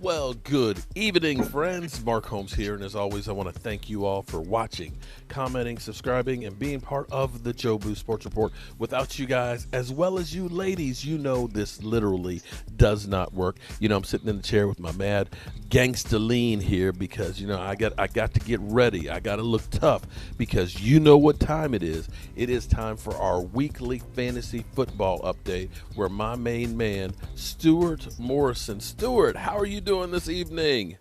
Well, good evening, friends. Mark Holmes here, and as always, I want to thank you all for watching, commenting, subscribing, and being part of the Jobu Sports Report. Without you guys, as well as you ladies, you know this literally does not work. You know, I'm sitting in the chair with my mad gangsta lean here because, you know, I got to get ready. I got to look tough because you know what time it is. It is time for our weekly fantasy football update where my main man, Stewart Morris. Stewart, how are you doing this evening?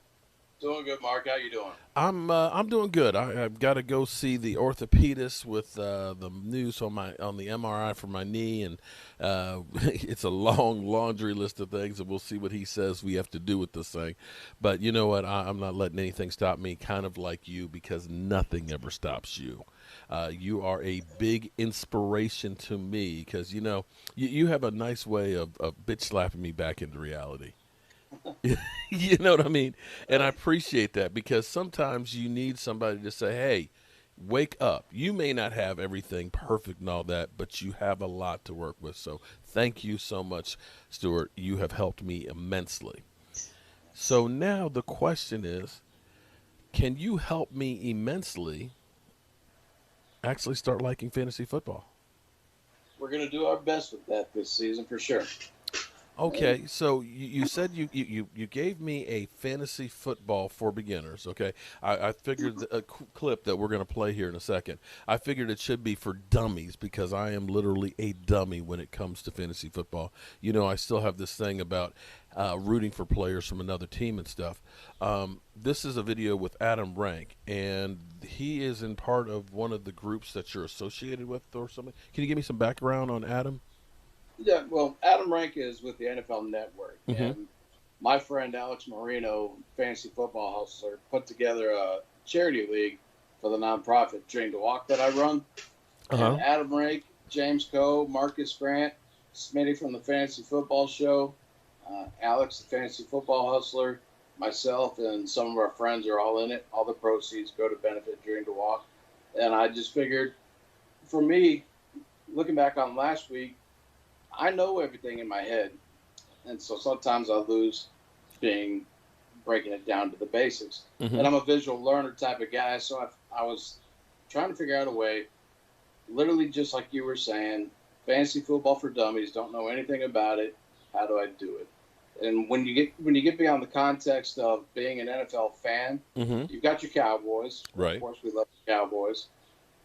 Doing good, Mark. How you doing? I'm doing good. I've got to go see the orthopedist with the news on the MRI for my knee, and it's a long laundry list of things, and we'll see what he says we have to do with this thing. But you know what? I'm not letting anything stop me. Kind of like you, because nothing ever stops you. You are a big inspiration to me because you know you have a nice way of bitch slapping me back into reality. You know what I mean? And I appreciate that because sometimes you need somebody to say, hey, wake up. You may not have everything perfect and all that, but you have a lot to work with. So thank you so much, Stuart. You have helped me immensely. So now the question is, can you help me immensely actually start liking fantasy football? We're going to do our best with that this season for sure. Okay, so you said you gave me a fantasy football for beginners. Okay, I figured a clip that we're going to play here in a second. I figured it should be for dummies because I am literally a dummy when it comes to fantasy football. You know, I still have this thing about rooting for players from another team and stuff. This is a video with Adam Rank, and he is in part of one of the groups that you're associated with or something. Can you give me some background on Adam? Yeah, well, Adam Rank is with the NFL Network, Mm-hmm. and my friend Alex Marino, fantasy football hustler, put together a charity league for the nonprofit Dream to Walk that I run. And Uh-huh. Adam Rank, James Coe, Marcus Grant, Smitty from the Fantasy Football Show, Alex, the fantasy football hustler, myself, and some of our friends are all in it. All the proceeds go to benefit Dream to Walk. And I just figured, for me, looking back on last week, I know everything in my head, and so sometimes I lose being breaking it down to the basics. Mm-hmm. And I'm a visual learner type of guy, so I was trying to figure out a way, literally just like you were saying, fantasy football for dummies, don't know anything about it. How do I do it? And when you get beyond the context of being an NFL fan, Mm-hmm. you've got your Cowboys. Of Right. course, we love the Cowboys.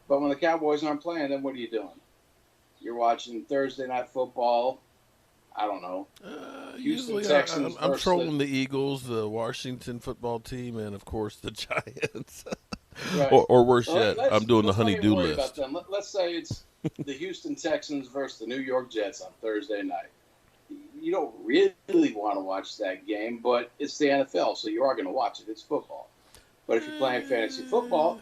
But when the Cowboys aren't playing, then what are you doing? You're watching Thursday Night Football. I don't know. Houston Usually, Texans I'm versus the trolling the Eagles, the Washington football team, and of course the Giants. right. Or worse Well, yet, I'm doing the let's not even honey-do worry about list. them. Let's say it's the Houston Texans versus the New York Jets on Thursday night. You don't really want to watch that game, but it's the NFL, so you are going to watch it. It's football. But if you're playing fantasy football,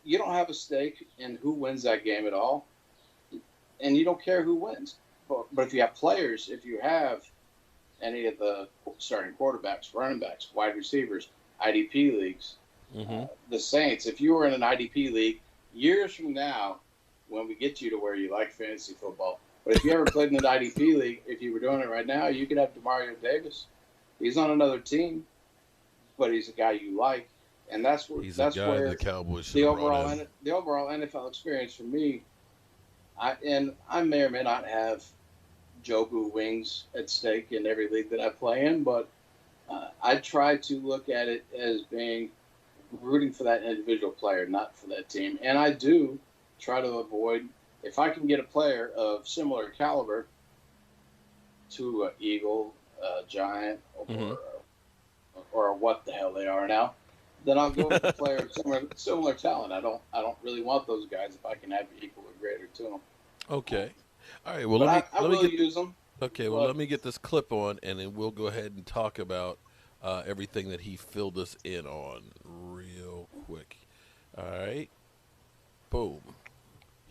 you don't have a stake in who wins that game at all, and you don't care who wins. But if you have players, if you have any of the starting quarterbacks, running backs, wide receivers, IDP leagues, Mm-hmm. the Saints, if you were in an IDP league years from now, when we get you to where you like fantasy football, but if you ever played in an IDP league, if you were doing it right now, you could have Demario Davis. He's on another team, but he's a guy you like, and He's a that's guy the where Cowboys should the have brought overall in. the overall NFL experience for me. I may or may not have Jobu wings at stake in every league that I play in, but I try to look at it as being rooting for that individual player, not for that team. And I do try to avoid, if I can get a player of similar caliber to an Eagle, a Giant, Mm-hmm. or what the hell they are now, then I'll go with the player of similar talent. I don't really want those guys if I can have equal or greater to them. Okay. All right. Well, But I let me will get use them. okay. Well, But let me get this clip on, and then we'll go ahead and talk about everything that he filled us in on real quick. All right. Boom.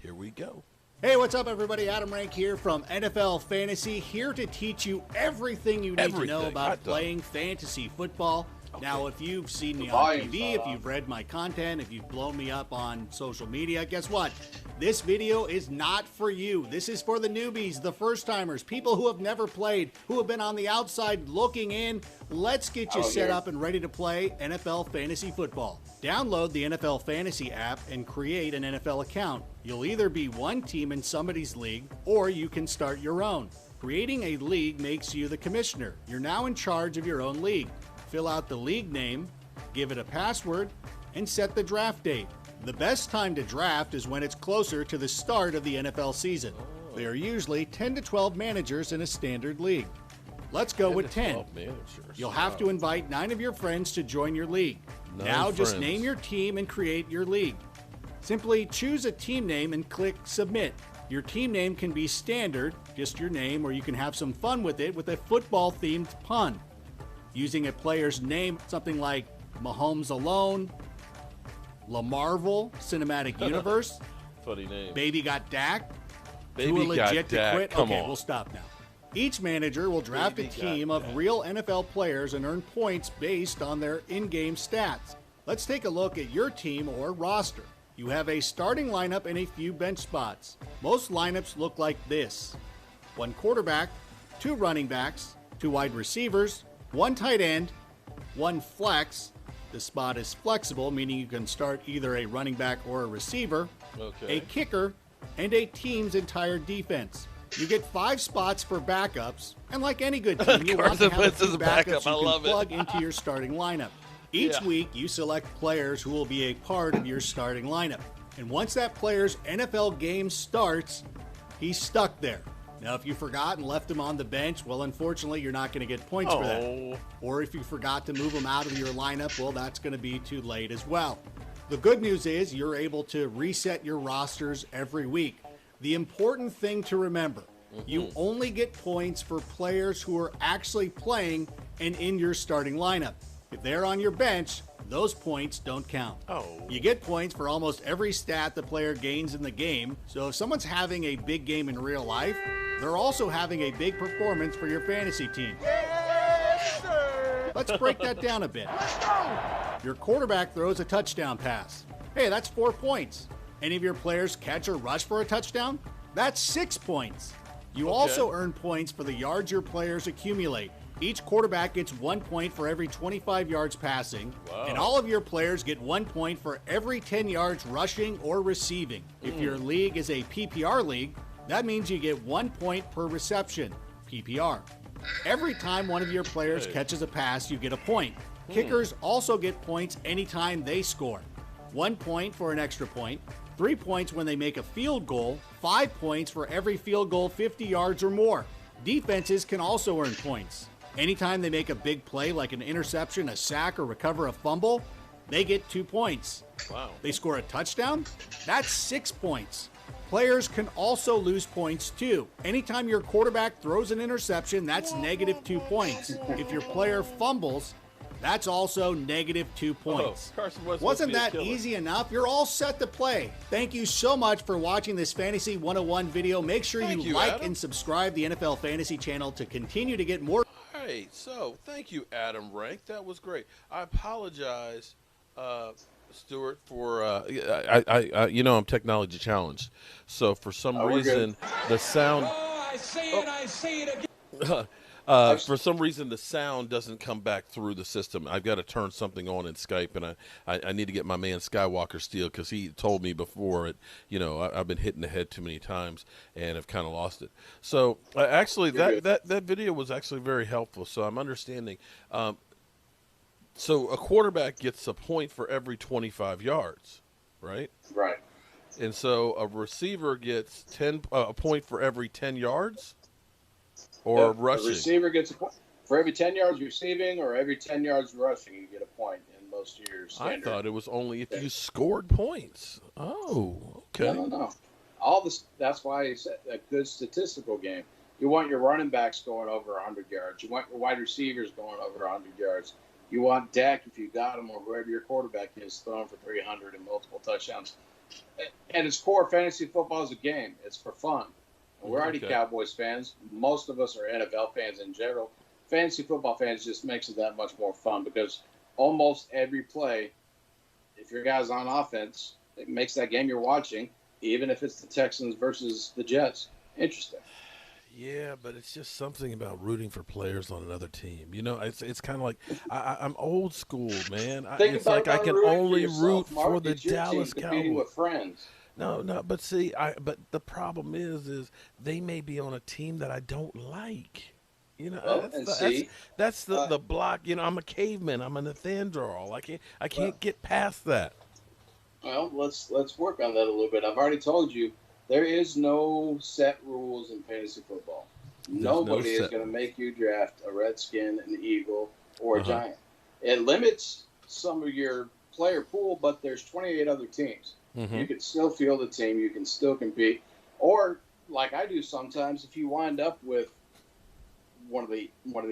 Here we go. Hey, what's up, everybody? Adam Rank here from NFL Fantasy, here to teach you everything you need to know Everything. about Hot dog. playing fantasy football. Now, if you've seen me The on volume's TV, not if on. you've read my content, if you've blown me up on social media, guess what? This video is not for you. This is for the newbies, the first-timers, people who have never played, who have been on the outside looking in. Let's get you set up and ready to play NFL Fantasy Football. Download the NFL Fantasy app and create an NFL account. You'll either be one team in somebody's league, or you can start your own. Creating a league makes you the commissioner. You're now in charge of your own league. Fill out the league name, give it a password, and set the draft date. The best time to draft is when it's closer to the start of the NFL season. There are usually 10 to 12 managers in a standard league. Let's go with 10. You'll have to invite 9 of your friends to join your league. Now just name your team and create your league. Simply choose a team name and click Submit. Your team name can be standard, just your name, or you can have some fun with it with a football-themed pun. Using a player's name, something like Mahomes Alone, LaMarvel, Cinematic Universe, funny name. Baby Got Dak, Baby Too Legit got to Dak. Quit. Come Okay, on. we'll stop now. Each manager will draft a team of real NFL players and earn points based on their in-game stats. Let's take a look at your team or roster. You have a starting lineup and a few bench spots. Most lineups look like this: 1 quarterback, 2 running backs, 2 wide receivers, 1 tight end, 1 flex. The spot is flexible, meaning you can start either a running back or a receiver, a kicker, and a team's entire defense. You get 5 spots for backups, and like any good team, you want to have a few backups you can plug into your starting lineup. Each week, you select players who will be a part of your starting lineup. And once that player's NFL game starts, he's stuck there. Now, if you forgot and left him on the bench, well, unfortunately, you're not going to get points for that. Or if you forgot to move him out of your lineup, well, that's going to be too late as well. The good news is you're able to reset your rosters every week. The important thing to remember, you only get points for players who are actually playing and in your starting lineup. If they're on your bench, those points don't count. You get points for almost every stat the player gains in the game, so if someone's having a big game in real life, they're also having a big performance for your fantasy team. Let's break that down a bit. Your quarterback throws a touchdown pass. Hey, that's 4 points. Any of your players catch or rush for a touchdown? That's 6 points. You also earn points for the yards your players accumulate. Each quarterback gets 1 point for every 25 yards passing, and all of your players get 1 point for every 10 yards rushing or receiving. If your league is a PPR league, that means you get 1 point per reception, PPR. Every time one of your players catches a pass, you get a point. Kickers also get points anytime they score. 1 point for an extra point, 3 points when they make a field goal, 5 points for every field goal 50 yards or more. Defenses can also earn points. Anytime they make a big play like an interception, a sack, or recover a fumble, they get 2 points. They score a touchdown? That's 6 points. Players can also lose points too. Anytime your quarterback throws an interception, that's negative 2 points. If your player fumbles, that's also negative 2 points. Wasn't that easy enough? You're all set to play. Thank you so much for watching this Fantasy 101 video. Make sure you like Adam. and subscribe the NFL Fantasy channel to continue to get more. Hey, so thank you, Adam Rank. That was great. I apologize, Stewart, for I'm technology challenged, so for some reason the sound. I see it again. For some reason, the sound doesn't come back through the system. I've got to turn something on in Skype, and I need to get my man Skywalker Steel, because he told me before I've been hitting the head too many times and I've kind of lost it. So actually, that video was actually very helpful. So I'm understanding. So a quarterback gets a point for every 25 yards, right? Right. And so a receiver gets a point for every 10 yards. Or rushing. The receiver gets a point. For every 10 yards receiving or every 10 yards rushing, you get a point in most years. Standard. I thought it was only if you scored points. Oh, okay. No. All this. That's why it's a good statistical game. You want your running backs going over 100 yards. You want your wide receivers going over 100 yards. You want Dak, if you got him, or whoever your quarterback is, throwing for 300 and multiple touchdowns. And its core fantasy football is a game. It's for fun. We're already Cowboys fans. Most of us are NFL fans in general. Fantasy football fans just makes it that much more fun because almost every play, if your guy's on offense, it makes that game you're watching, even if it's the Texans versus the Jets, interesting. Yeah, but it's just something about rooting for players on another team. It's kind of like I'm old school, man. Think It's like I about can rooting for only root yourself, for Mark. the It's your team Dallas competing Cowboys. with friends. No, no, but see, but the problem is they may be on a team that I don't like. Well, That's and the that's see, that's the block. I'm a caveman. I'm a Nathaniel. I well, can't get past that. well, let's work on that a little bit. I've already told you there is no set rules in fantasy football. There's no Nobody is set going to rules. make you draft a Redskin, an Eagle, or a Uh-huh. Giant. It limits some of your player pool, but there's 28 other teams. Mm-hmm. You can still field a team. You can still compete. Or like I do sometimes, if you wind up with one of the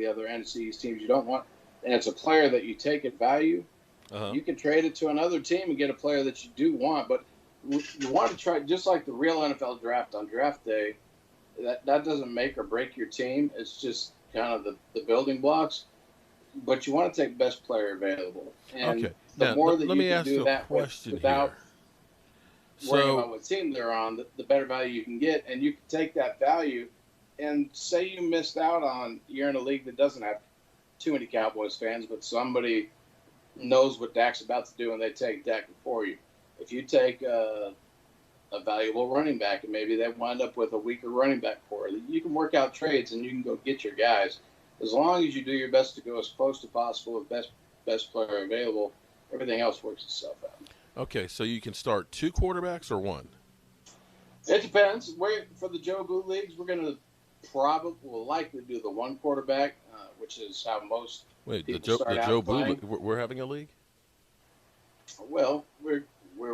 other NFC's teams you don't want, and it's a player that you take at value, Uh-huh. you can trade it to another team and get a player that you do want. But you want to try, just like the real NFL draft on draft day, that doesn't make or break your team. It's just kind of the building blocks. But you want to take best player available. And Okay. the Now more that let you me can ask do you a that question without here. worrying So about what team they're on, the better value you can get. And you can take that value and say you missed out on, you're in a league that doesn't have too many Cowboys fans, but somebody knows what Dak's about to do and they take Dak before you. If you take a valuable running back and maybe they wind up with a weaker running back core, you can work out trades and you can go get your guys. As long as you do your best to go as close to possible with best player available, everything else works itself out. okay, so you can start 2 quarterbacks or 1. It depends. For the Jobu leagues, we're going to will likely do the 1 quarterback, which is how most Wait, people start the out Jobu playing. we're having a league? Well, we're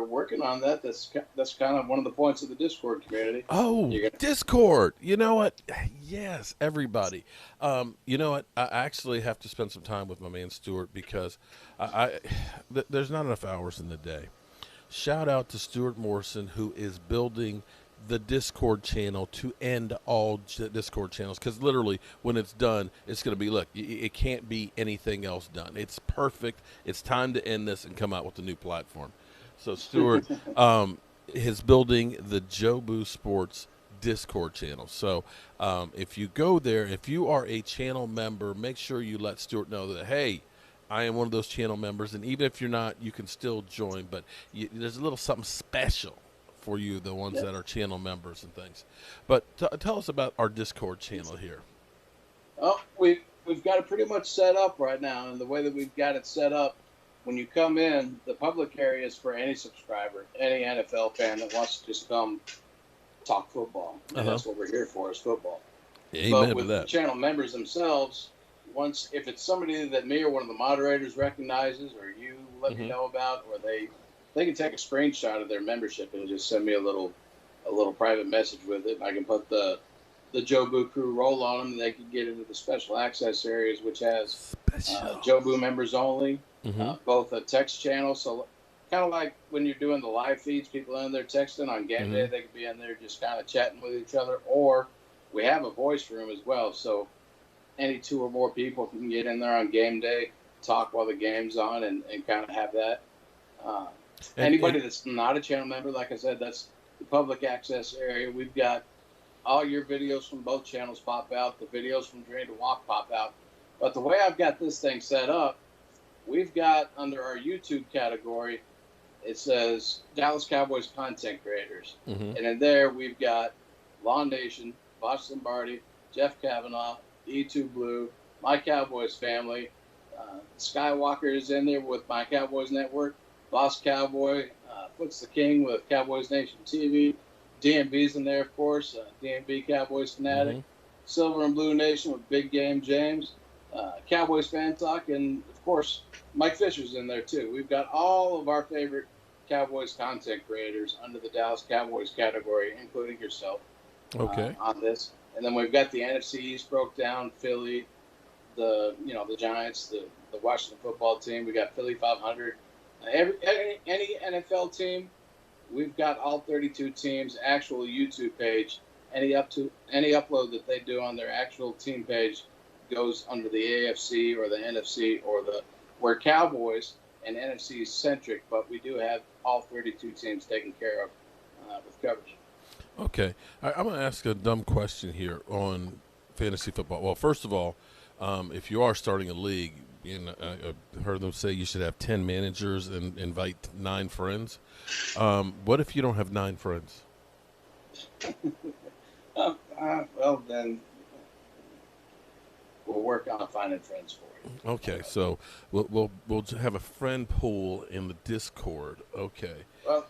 working on that. That's kind of one of the points of the Discord community. Oh, Discord. You know what? Yes, everybody. You know what? I actually have to spend some time with my man Stewart because there's not enough hours in the day. Shout out to Stewart Morrison, who is building the Discord channel to end all Discord channels, because literally when it's done, it's going to be, look, it can't be anything else done. It's perfect. It's time to end this and come out with a new platform. So Stewart is building the Jobu Sports Discord channel. So if you go there, if you are a channel member, make sure you let Stewart know that, hey, I am one of those channel members, and even if you're not, you can still join. But there's a little something special for you, the ones that are channel members and things. But tell us about our Discord channel here. Oh, we've got it pretty much set up right now, and the way that we've got it set up, when you come in, the public area is for any subscriber, any NFL fan that wants to just come talk football. And that's what we're here for, is football. Amen but with to that. the channel members themselves, if it's somebody that me or one of the moderators recognizes, or you let me know about, or they can take a screenshot of their membership and just send me a little private message with it. I can put the Jobu crew roll on them, and they can get into the special access areas, which has Jobu members only, both a text channel. So kind of like when you're doing the live feeds, people in there texting on game day, they can be in there just kind of chatting with each other. Or we have a voice room as well, so any 2 or more people can get in there on game day, talk while the game's on, and kind of have that. Anybody that's not a channel member, like I said, that's the public access area. We've got all your videos from both channels pop out. The videos from Dream to Walk pop out. But the way I've got this thing set up, we've got under our YouTube category, it says Dallas Cowboys content creators. And in there, we've got Lawn Nation, Bosh Lombardi, Jeff Kavanaugh, E2 Blue, My Cowboys Family. Skywalker is in there with My Cowboys Network. Boss Cowboy, Foots the King with Cowboys Nation TV. DMB's in there, of course. DMB Cowboys Fanatic. Silver and Blue Nation with Big Game James. Cowboys Fan Talk. And, of course, Mike Fisher's in there, too. We've got all of our favorite Cowboys content creators under the Dallas Cowboys category, including yourself, on this. And then we've got the NFC East broke down, Philly, the Giants, the Washington football team. We got Philly 500. Any NFL team, we've got all 32 teams' actual YouTube page. Any upload that they do on their actual team page goes under the AFC or the NFC or the we're Cowboys and NFC centric, but we do have all 32 teams taken care of with coverage. Okay, I'm going to ask a dumb question here on fantasy football. Well, first of all, if you are starting a league, I heard them say you should have 10 managers and invite 9 friends. What if you don't have 9 friends? Well, then we'll work on finding friends for you. Okay, so we'll have a friend pool in the Discord. Okay. Well,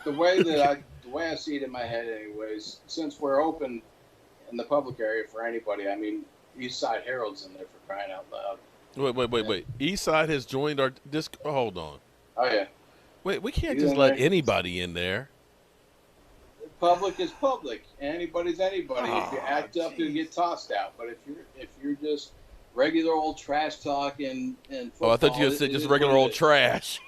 the way I see it in my head, anyways, since we're open in the public area for anybody, I mean, East Side Herald's in there for crying out loud. Wait. East Side has joined our Discord. Oh, hold on. Oh yeah. Wait, we can't He's just in let there. anybody in there. Public is public. Anybody's anybody. If you Oh, act up, you get tossed out. But if you're just regular old trash talk and football, Oh, I thought you said just regular old trash.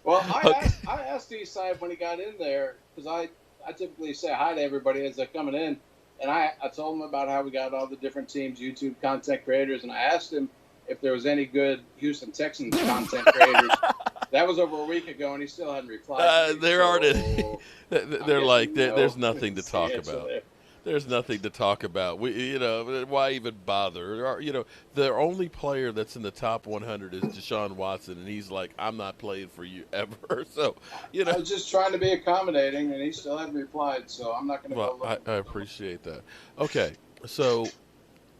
Well, Okay. I asked Eastside when he got in there, because I typically say hi to everybody as they're coming in, and I told him about how we got all the different teams, YouTube content creators, and I asked him if there was any good Houston Texans content creators. That was over a week ago, and he still hadn't replied. There aren't any. They're like, no. there's nothing to That's the talk answer about. there. There's nothing to talk about. Why even bother? The only player that's in the top 100 is Deshaun Watson, and he's like, I'm not playing for you ever. So, I was just trying to be accommodating, and he still hadn't replied, so I'm not going to go Well, look. I appreciate that. Okay, so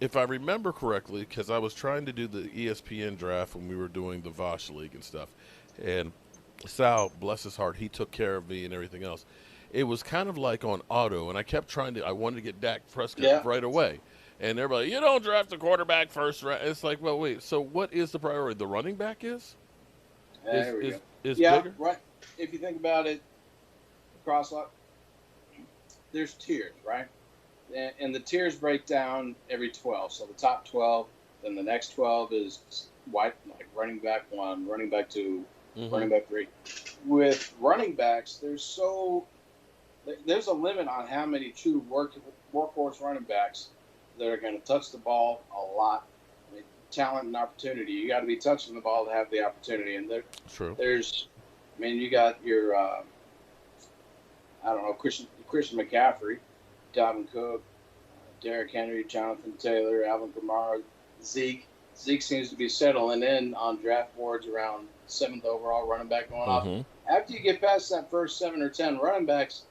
if I remember correctly, because I was trying to do the ESPN draft when we were doing the Vosh League and stuff, and Sal, bless his heart, he took care of me and everything else. It was kind of like on auto, and I kept I wanted to get Dak Prescott right away. And everybody, you don't draft a quarterback first round. It's like, well, wait, so what is the priority? The running back is? There we go. Is Yeah, bigger? right. If you think about it, there's tiers, right? And the tiers break down every 12. So the top 12, then the next 12 is like running back 1, running back 2, running back 3. With running backs, there's a limit on how many true workhorse running backs that are going to touch the ball a lot. I mean, talent and opportunity. You got to be touching the ball to have the opportunity. And you got your, Christian McCaffrey, Dalvin Cook, Derrick Henry, Jonathan Taylor, Alvin Kamara, Zeke. Zeke seems to be settling in on draft boards around 7th overall running back going off. After you get past that first 7 or 10 running backs,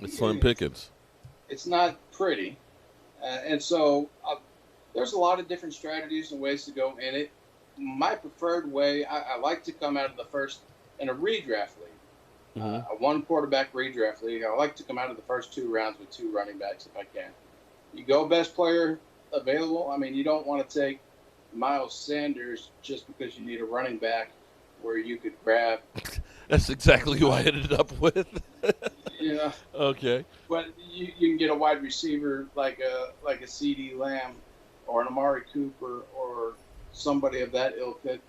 it's slim pickings. It's not pretty. And so there's a lot of different strategies and ways to go in it. My preferred way, I like to come out of the first in a redraft league, a 1-quarterback redraft league. I like to come out of the first 2 rounds with 2 running backs if I can. You go best player available. I mean, you don't want to take Miles Sanders just because you need a running back where you could grab. That's exactly who I ended up with. Okay. But you can get a wide receiver like a CeeDee Lamb or an Amari Cooper or somebody of that ilk that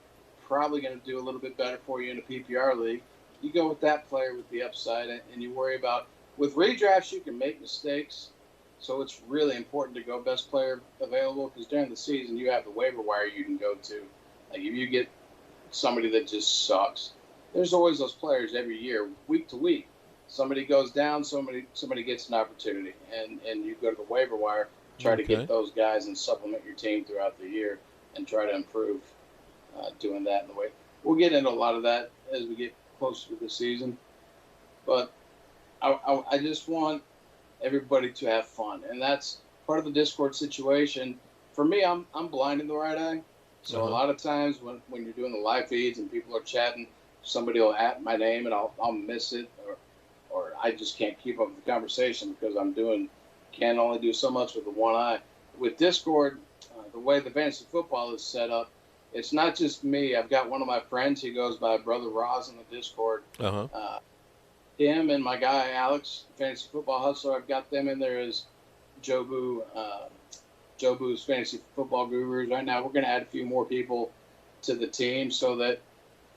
probably going to do a little bit better for you in a PPR league. You go with that player with the upside, and you worry about with redrafts you can make mistakes. So it's really important to go best player available because during the season you have the waiver wire you can go to. Like if you get somebody that just sucks, there's always those players every year, week to week. Somebody goes down, somebody gets an opportunity, and you go to the waiver wire, try to get those guys and supplement your team throughout the year and try to improve doing that in the way. We'll get into a lot of that as we get closer to the season, but I just want everybody to have fun, and that's part of the Discord situation. For me, I'm blind in the right eye, so a lot of times when you're doing the live feeds and people are chatting, somebody will at my name and I'll miss it, or I just can't keep up with the conversation because can only do so much with the one eye. With Discord, the way the fantasy football is set up, it's not just me. I've got one of my friends. He goes by Brother Roz in the Discord. Him and my guy Alex, Fantasy Football Hustler, I've got them in there as Jobu, Jobu's Fantasy Football Gurus. Right now, we're going to add a few more people to the team so that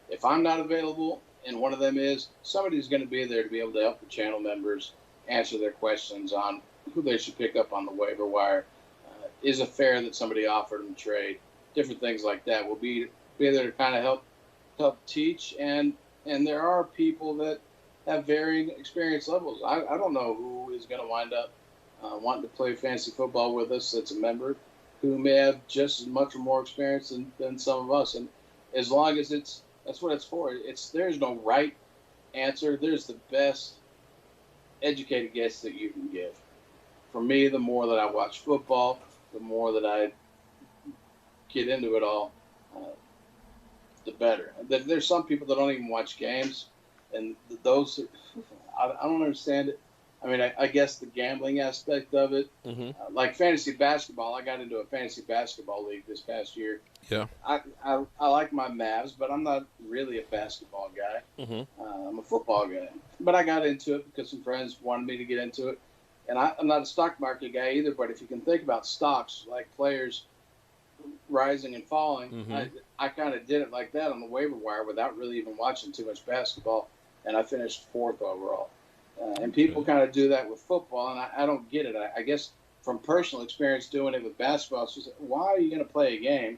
if I'm not available and one of them is, somebody's going to be there to be able to help the channel members answer their questions on who they should pick up on the waiver wire. Is it fair that somebody offered them trade? different things like that. We'll be there to kind of help teach, and there are people that have varying experience levels. I don't know who is going to wind up wanting to play fantasy football with us that's a member, who may have just as much or more experience than some of us. And as long as that's what it's for. There's no right answer. There's the best educated guess that you can give. For me, the more that I watch football, the more that I get into it all, the better. There's some people that don't even watch games, and those I don't understand it. I mean, I guess the gambling aspect of it, like fantasy basketball. I got into a fantasy basketball league this past year. Yeah. I like my Mavs, but I'm not really a basketball guy. I'm a football guy. But I got into it because some friends wanted me to get into it. And I'm not a stock market guy either, but if you can think about stocks, like players rising and falling, I kind of did it like that on the waiver wire without really even watching too much basketball, and I finished fourth overall. And people kind of do that with football, and I don't get it. I guess from personal experience doing it with basketball, it's just, why are you going to play a game?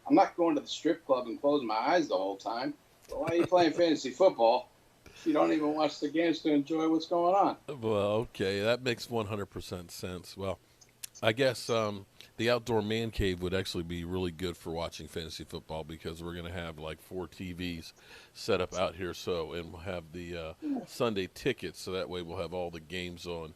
I'm not going to the strip club and closing my eyes the whole time. But why are you playing fantasy football if you don't even watch the games to enjoy what's going on? Well, okay, that makes 100% sense. Well, I guess the outdoor man cave would actually be really good for watching fantasy football, because we're going to have like 4 TVs set up out here, and we'll have the Sunday tickets, so that way we'll have all the games on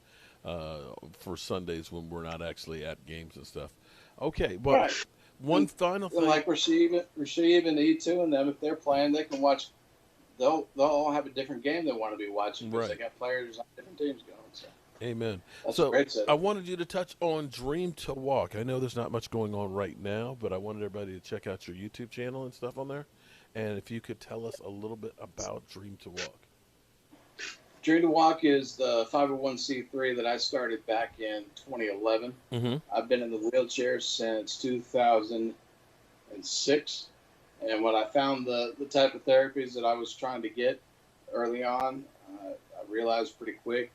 for Sundays when we're not actually at games and stuff. Okay, well, Right. one final thing. Like Rasheed and E2 and them, if they're playing, they can watch. They'll all have a different game they want to be watching because they got players on different teams going. So. Amen. That's so a great setup. I wanted you to touch on Dream to Walk. I know there's not much going on right now, but I wanted everybody to check out your YouTube channel and stuff on there. And if you could tell us a little bit about Dream to Walk. Dream to Walk is the 501c3 that I started back in 2011. I've been in the wheelchair since 2006. And when I found the type of therapies that I was trying to get early on, I realized pretty quick,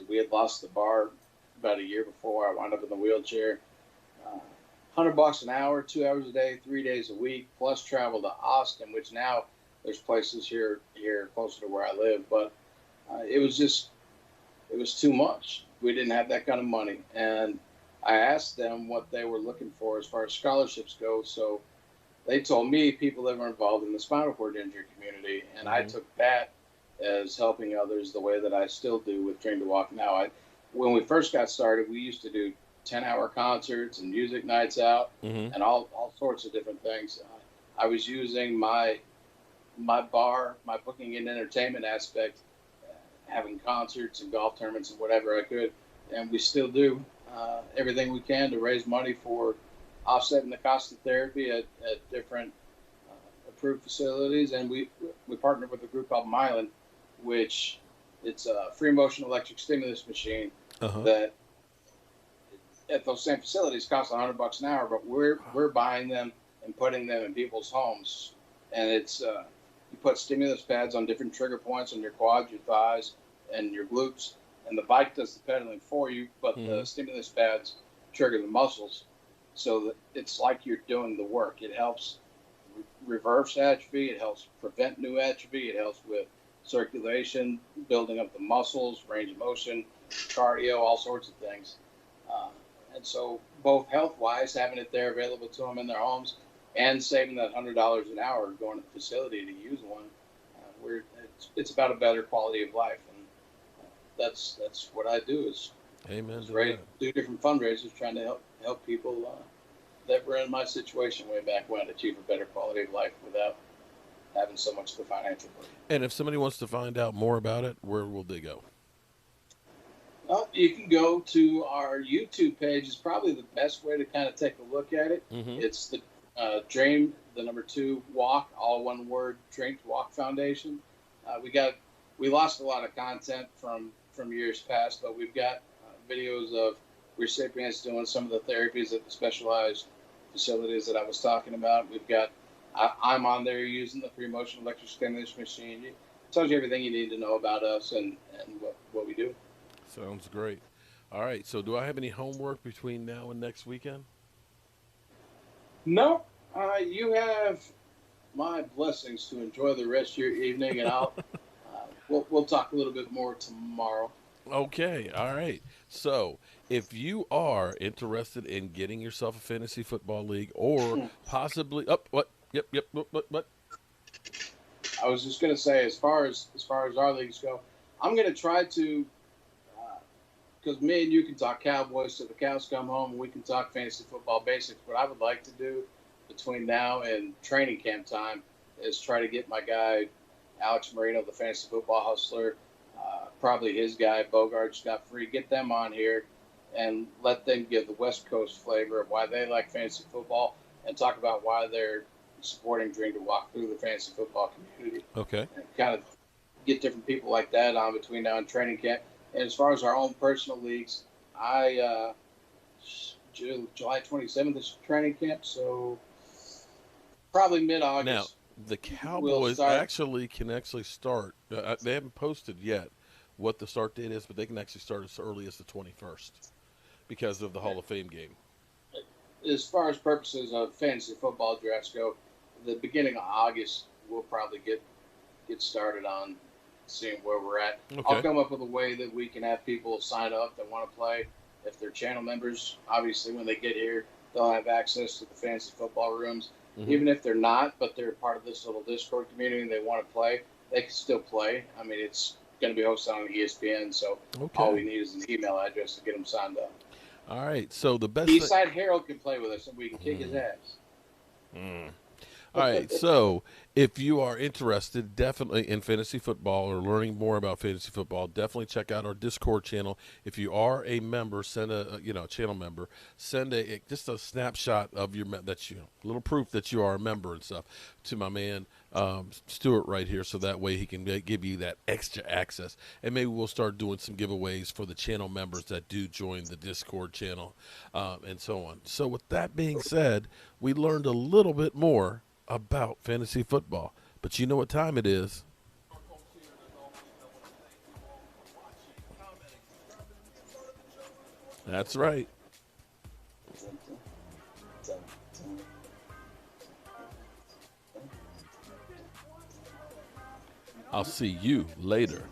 we had lost the bar about a year before I wound up in the wheelchair. $100 an hour, 2 hours a day, 3 days a week, plus travel to Austin, which now there's places here closer to where I live. But it was too much. We didn't have that kind of money. And I asked them what they were looking for as far as scholarships go. So they told me people that were involved in the spinal cord injury community. And I took that as helping others the way that I still do with Dream to Walk now. When we first got started, we used to do 10-hour concerts and music nights out and all sorts of different things. I was using my bar, my booking and entertainment aspect, having concerts and golf tournaments and whatever I could, and we still do everything we can to raise money for offsetting the cost of therapy at different approved facilities. And we partnered with a group called Mylan, which it's a free motion electric stimulus machine that at those same facilities costs $100 an hour, but we're buying them and putting them in people's homes. And it's you put stimulus pads on different trigger points on your quads, your thighs, and your glutes, and the bike does the pedaling for you, but the stimulus pads trigger the muscles, so that it's like you're doing the work. It helps reverse atrophy, it helps prevent new atrophy, it helps with circulation, building up the muscles, range of motion, cardio, all sorts of things. And so both health-wise, having it there available to them in their homes and saving that $100 an hour going to the facility to use one, it's about a better quality of life. And that's what I do is do different fundraisers trying to help people that were in my situation way back when achieve a better quality of life without having so much of the financial burden. And if somebody wants to find out more about it, where will they go? Well, you can go to our YouTube page. Is probably the best way to kind of take a look at it. It's the Dream, the number 2 Walk, all one word, Dream to Walk Foundation. We lost a lot of content from years past, but we've got videos of recipients doing some of the therapies at the specialized facilities that I was talking about. We've got I'm on there using the free motion electric stimulus machine. It tells you everything you need to know about us and what we do. Sounds great. All right, so do I have any homework between now and next weekend? No, You have my blessings to enjoy the rest of your evening, and we'll talk a little bit more tomorrow. Okay, all right. So, if you are interested in getting yourself a fantasy football league, or possibly up, what? Yep, yep. What? I was just going to say, as far as our leagues go, I'm going to try to, because me and you can talk Cowboys till the cows come home, and we can talk fantasy football basics. What I would like to do between now and training camp time is try to get my guy Alex Marino, the fantasy football hustler, probably his guy Bogart Scott Free, get them on here and let them give the West Coast flavor of why they like fantasy football and talk about why they're supporting Dream to walk through the fantasy football community Okay. and kind of get different people like that on between now and training camp. And as far as our own personal leagues, July 27th is training camp, so probably mid Now, August the we'll Cowboys start. can actually start. They haven't posted yet what the start date is, but they can actually start as early as the 21st because of the Hall of Fame game. As far as purposes of fantasy football drafts go, the beginning of August we'll probably get started on seeing where we're at. Okay. I'll come up with a way that we can have people sign up that want to play. If they're channel members, obviously when they get here, they'll have access to the fantasy football rooms. Mm-hmm. Even if they're not, but they're part of this little Discord community and they want to play, they can still play. I mean, it's going to be hosted on ESPN, so all we Okay. need is an email address to get them signed up. All right. So the best thing. Eastside Harold can play with us and we can kick his ass. All right. So if you are interested definitely in fantasy football or learning more about fantasy football, definitely check out our Discord channel. If you are a member, send a channel member, send just a snapshot of your little proof that you are a member and stuff to my man Stewart right here, so that way he can give you that extra access. And maybe we'll start doing some giveaways for the channel members that do join the Discord channel and so on. So with that being said, we learned a little bit more about fantasy football. But you know what time it is? That's right. I'll see you later.